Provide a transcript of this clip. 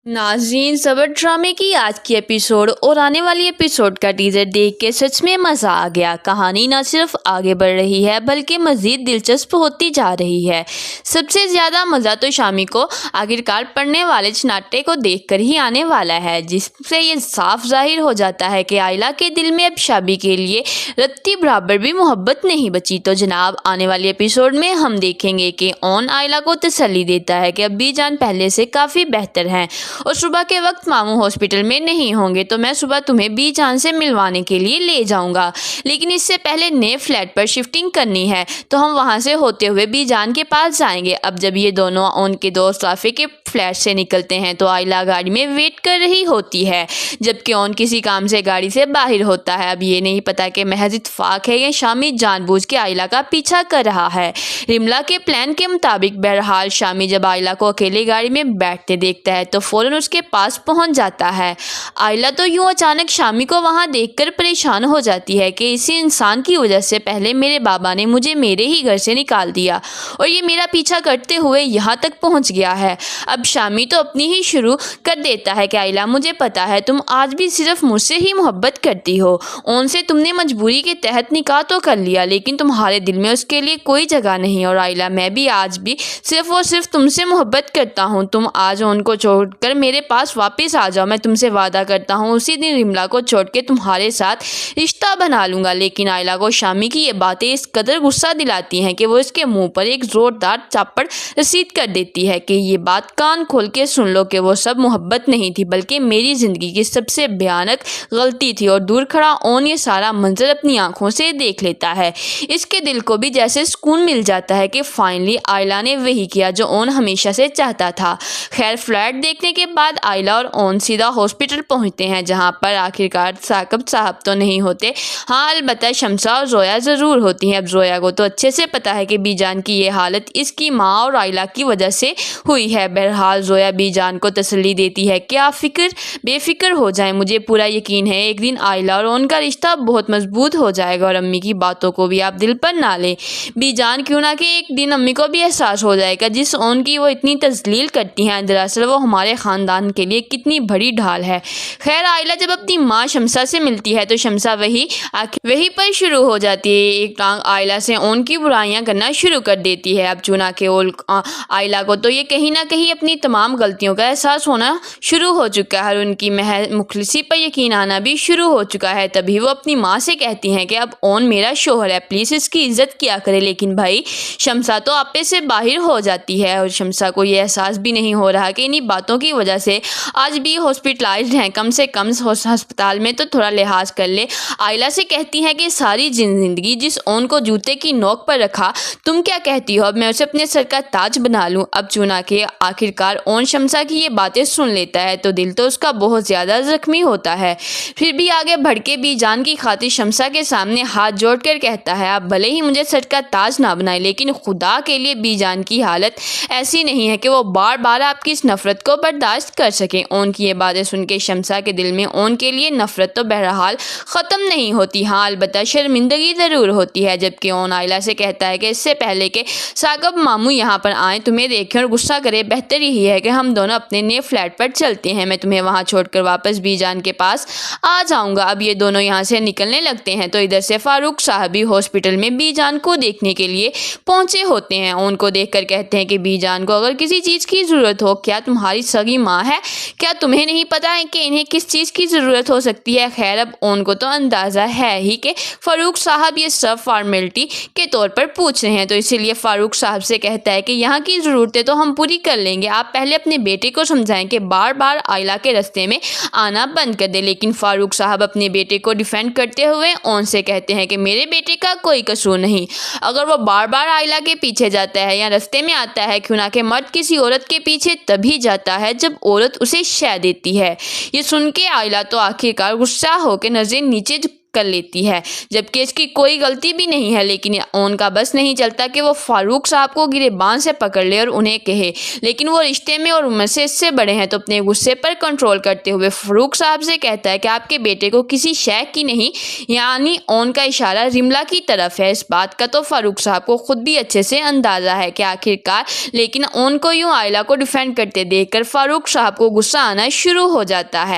नाज़रीन, ज़बर ड्रामे की आज की एपिसोड और आने वाली एपिसोड का टीज़र देख के सच में मज़ा आ गया। कहानी न सिर्फ आगे बढ़ रही है बल्कि मज़ीद दिलचस्प होती जा रही है। सबसे ज़्यादा मज़ा तो शामी को आखिरकार पढ़ने वाले नाट्य को देखकर ही आने वाला है, जिससे ये साफ जाहिर हो जाता है कि आयला के दिल में अब शामी के लिए रत्ती बराबर भी मोहब्बत नहीं बची। तो जनाब, आने वाली एपिसोड में हम देखेंगे कि ओन आयला को तसल्ली देता है कि अब्बी जान पहले से काफ़ी बेहतर हैं और सुबह के वक्त मामू हॉस्पिटल में नहीं होंगे, तो मैं सुबह तुम्हें बी जान से मिलवाने के लिए ले जाऊंगा। लेकिन इससे पहले नए फ्लैट पर शिफ्टिंग करनी है, तो हम वहां से होते हुए बी जान के पास जाएंगे। अब जब ये दोनों उनके दोस्त राफे के फ्लैट से निकलते हैं तो आयला गाड़ी में वेट कर रही होती है, जबकि ओन किसी काम से गाड़ी से बाहर होता है। अब ये नहीं पता कि महज इत्तेफाक है या शामी जानबूझ के आयला का पीछा कर रहा है। रिमला के प्लान के मुताबिक बहरहाल शामी जब आयला को अकेली गाड़ी में बैठते देखता है तो फौरन उसके पास पहुंच जाता है। आयला तो यूं अचानक शामी को वहां देखकर परेशान हो जाती है कि इसी इंसान की वजह से पहले मेरे बाबा ने मुझे मेरे ही घर से निकाल दिया और ये मेरा पीछा करते हुए यहाँ तक पहुंच गया है। अब शामी तो अपनी ही शुरू कर देता है कि आयला, मुझे पता है तुम आज भी सिर्फ मुझसे ही मोहब्बत करती हो। उनसे तुमने मजबूरी के तहत निकाह तो कर लिया, लेकिन तुम्हारे दिल में उसके लिए कोई जगह नहीं। और आयला, मैं भी आज भी सिर्फ और सिर्फ तुमसे मोहब्बत करता हूँ। तुम आज उनको छोड़कर मेरे पास वापस आ जाओ, मैं तुमसे वादा करता हूँ उसी दिन रिमला को छोड़ के तुम्हारे साथ रिश्ता बना लूंगा। लेकिन आयला को शामी की ये बातें इस कदर गुस्सा दिलाती हैं कि वो इसके मुंह पर एक जोरदार चापड़ रसीद कर देती है कि ये बात कान खोल के सुन लो कि वो सब मोहब्बत नहीं थी बल्कि मेरी ज़िंदगी की सबसे भयानक गलती थी। और दूर खड़ा ओन ये सारा मंजर अपनी आंखों से देख लेता है। इसके दिल को भी जैसे सुकून मिल जाता है कि फाइनली आयला ने वही किया जो ओन हमेशा से चाहता था। खैर, फ्लैट देखने के बाद आयला और ओन सीधा हॉस्पिटल पहुंचते हैं, जहां पर आखिरकार साकब साहब तो नहीं होते। हाँ, अलबत्ता शमसा और जोया ज़रूर होती हैं। अब जोया को तो अच्छे से पता है कि बीजान की ये हालत इसकी माँ और आयला की वजह से हुई है। बहरहाल जोया बीजान को तसल्ली देती है कि आप बेफिक्र हो जाएं, मुझे पूरा यकीन है एक दिन आयला और उनका रिश्ता बहुत मजबूत हो जाएगा और अम्मी की बातों को भी आप दिल पर ना लें। बीजान, क्यों ना कि एक दिन अम्मी को भी एहसास हो जाएगा जिस ओन की वो इतनी तजलील करती हैं, दरअसल वो हमारे ख़ानदान के लिए कितनी बड़ी ढाल है। खैर, आयला जब अपनी माँ शमसा से मिलती है तो शमसा वही पर शुरू हो जाती है। एक टांग आयला से ओन की बुराइयां करना शुरू कर देती है। अब चुना के आयला को तो ये कहीं ना कहीं अपनी तमाम गलतियों का एहसास होना शुरू हो चुका है और उनकी मुखलिसी पर यकीन आना भी शुरू हो चुका है। तभी वो अपनी माँ से कहती हैं कि अब ओन मेरा शोहर है, प्लीज़ इसकी इज्जत किया करे। लेकिन भाई, शमसा तो आपे से बाहर हो जाती है और शमसा को ये एहसास भी नहीं हो रहा कि इन्हीं बातों की वजह से आज भी हॉस्पिटलाइज्ड हैं। कम से कम अस्पताल में तो थोड़ा लिहाज कर ले। आयला से कहती हैं कि सारी जिंदगी जिस ओन को जूते की नोक पर रखा, तुम क्या कहती हो अब मैं उसे अपने सर का ताज बना लूं। अब चुना के आखिरकार ओन शमसा की ये बातें सुन लेता है तो दिल तो उसका बहुत ज़्यादा जख्मी होता है। फिर भी आगे बढ़ के भी जान की खातिर शमसा के सामने हाथ जोड़कर कहता है, आप भले ही मुझे सर का ताज ना बनाए, लेकिन खुदा के लिए बी जान की हालत ऐसी नहीं है कि वो बार बार आपकी इस नफरत को बर्दाश्त कर सकें। ओन की ये बातें सुन के शमसा के दिल में ओन के लिए नफरत तो बहरहाल ख़त्म नहीं होती, हाँ अलबत्ता शर्मिंदगी ज़रूर होती है। जबकि ओन आयला से कहता है कि इससे पहले कि साकब मामू यहाँ पर आए, तुम्हें देखें और गुस्सा करे, बेहतर यही है कि हम दोनों अपने नए फ्लैट पर चलते हैं। मैं तुम्हें वहाँ छोड़कर वापस बीजान के पास आ जाऊँगा। अब ये दोनों यहाँ से निकलने लगते हैं तो इधर से फारूक साहब भी हॉस्पिटल में बीजान को देखने के लिए पहुँचे होते हैं। उनको देख कर कहते हैं कि बीजान को अगर किसी चीज़ की ज़रूरत हो, क्या तुम्हारी सगी माँ है, क्या तुम्हें नहीं पता है कि इन्हें किस चीज़ की ज़रूरत हो सकती है। खैर, अब उनको तो अंदाज़ा है ही कि फारूक साहब ये सब फॉर्मेलिटी के तौर पर पूछ रहे हैं, तो इसीलिए फारूक साहब से कहता है कि यहाँ की ज़रूरतें तो हम पूरी कर लेंगे, आप पहले अपने बेटे को समझाएं कि बार बार आयला के रास्ते में आना बंद कर दे। लेकिन फारूक साहब अपने बेटे को डिफेंड करते हुए ओन से कहते हैं कि मेरे बेटे का कोई कसूर नहीं, अगर वो बार बार आयला के पीछे जाता है या रास्ते में आता है, क्यों ना कि मर्द किसी औरत के पीछे तभी जाता है जब औरत उसे शय देती है। ये सुन के आयला तो आखिरकार गुस्सा होकर नजरें नीचे کر لیتی ہے، جبکہ اس کی کوئی غلطی بھی نہیں ہے، لیکن اون کا بس نہیں چلتا کہ وہ فاروق صاحب کو گریبان سے پکڑ لے اور انہیں کہے، لیکن وہ رشتے میں اور عمر سے اس سے بڑے ہیں۔ تو اپنے غصے پر کنٹرول کرتے ہوئے فاروق صاحب سے کہتا ہے کہ آپ کے بیٹے کو کسی شے کی نہیں، یعنی اون کا اشارہ رملا کی طرف ہے۔ اس بات کا تو فاروق صاحب کو خود بھی اچھے سے اندازہ ہے کہ آخرکار، لیکن اون کو یوں آئلہ کو ڈیفینڈ کرتے دیکھ کر فاروق صاحب کو غصہ آنا شروع ہو جاتا ہے۔